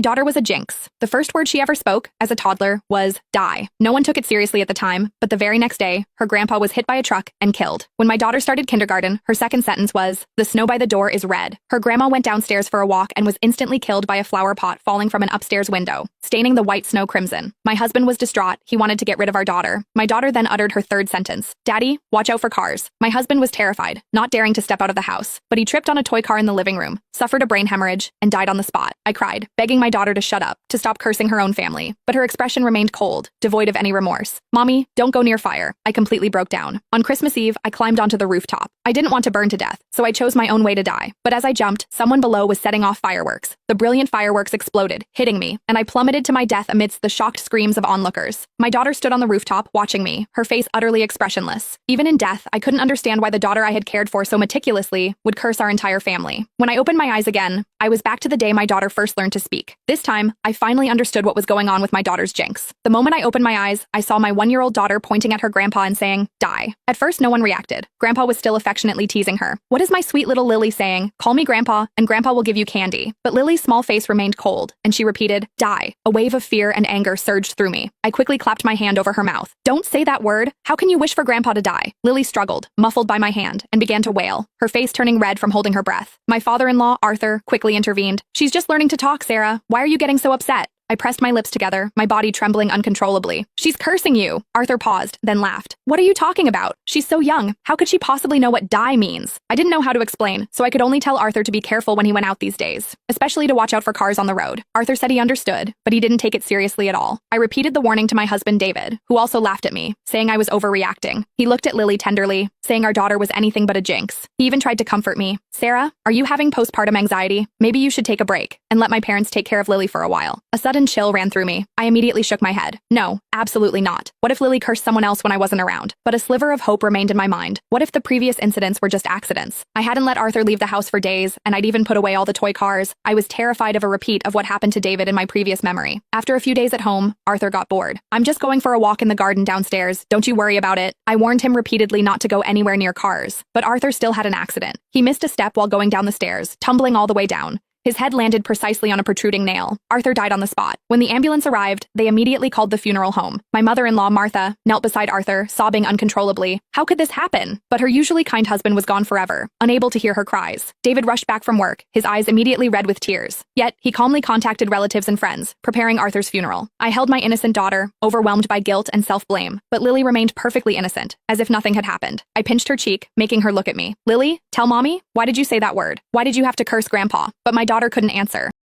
My daughter was a jinx. The first word she ever spoke, as a toddler, was die. No one took it seriously at the time, but the very next day, her grandpa was hit by a truck and killed. When my daughter started kindergarten, her second sentence was, "The snow by the door is red." Her grandma went downstairs for a walk and was instantly killed by a flower pot falling from an upstairs window, staining the white snow crimson. My husband was distraught. He wanted to get rid of our daughter. My daughter then uttered her third sentence, "Daddy, watch out for cars." My husband was terrified, not daring to step out of the house, but he tripped on a toy car in the living room, suffered a brain hemorrhage, and died on the spot. I cried, begging my daughter to shut up, to stop cursing her own family, but her expression remained cold, devoid of any remorse. "Mommy, don't go near fire." I completely broke down. On Christmas Eve, I climbed onto the rooftop. I didn't want to burn to death, so I chose my own way to die. But as I jumped, someone below was setting off fireworks. The brilliant fireworks exploded, hitting me, and I plummeted to my death amidst the shocked screams of onlookers. My daughter stood on the rooftop, watching me, her face utterly expressionless. Even in death, I couldn't understand why the daughter I had cared for so meticulously would curse our entire family. When I opened my eyes again, I was back to the day my daughter first learned to speak. This time, I finally understood what was going on with my daughter's jinx. The moment I opened my eyes, I saw my 1-year-old daughter pointing at her grandpa and saying, "Die." At first, no one reacted. Grandpa was still affectionately teasing her. "What is my sweet little Lily saying? Call me Grandpa, and Grandpa will give you candy." But Lily's small face remained cold, and she repeated, "Die." A wave of fear and anger surged through me. I quickly clapped my hand over her mouth. "Don't say that word. How can you wish for Grandpa to die?" Lily struggled, muffled by my hand, and began to wail, her face turning red from holding her breath. My father-in-law, Arthur, quickly intervened. "She's just learning to talk, Sarah. Why are you getting so upset?" I pressed my lips together, my body trembling uncontrollably. "She's cursing you." Arthur paused, then laughed. "What are you talking about? She's so young. How could she possibly know what die means?" I didn't know how to explain, so I could only tell Arthur to be careful when he went out these days, especially to watch out for cars on the road. Arthur said he understood, but he didn't take it seriously at all. I repeated the warning to my husband, David, who also laughed at me, saying I was overreacting. He looked at Lily tenderly, saying our daughter was anything but a jinx. He even tried to comfort me. "Sarah, are you having postpartum anxiety? Maybe you should take a break and let my parents take care of Lily for a while." A sudden chill ran through me. I immediately shook my head. No, absolutely not. What if Lily cursed someone else when I wasn't around? But a sliver of hope remained in my mind. What if the previous incidents were just accidents? I hadn't let Arthur leave the house for days, and I'd even put away all the toy cars. I was terrified of a repeat of what happened to David in my previous memory. After a few days at home, Arthur got bored. "I'm just going for a walk in the garden downstairs. Don't you worry about it." I warned him repeatedly not to go anywhere near cars, but Arthur still had an accident. He missed a step while going down the stairs, tumbling all the way down. His head landed precisely on a protruding nail. Arthur died on the spot. When the ambulance arrived, they immediately called the funeral home. My mother-in-law, Martha, knelt beside Arthur, sobbing uncontrollably. How could this happen? But her usually kind husband was gone forever, unable to hear her cries. David rushed back from work, his eyes immediately red with tears. Yet, he calmly contacted relatives and friends, preparing Arthur's funeral. I held my innocent daughter, overwhelmed by guilt and self-blame, but Lily remained perfectly innocent, as if nothing had happened. I pinched her cheek, making her look at me. "Lily, tell Mommy, why did you say that word? Why did you have to curse Grandpa?" But my daughter couldn't answer.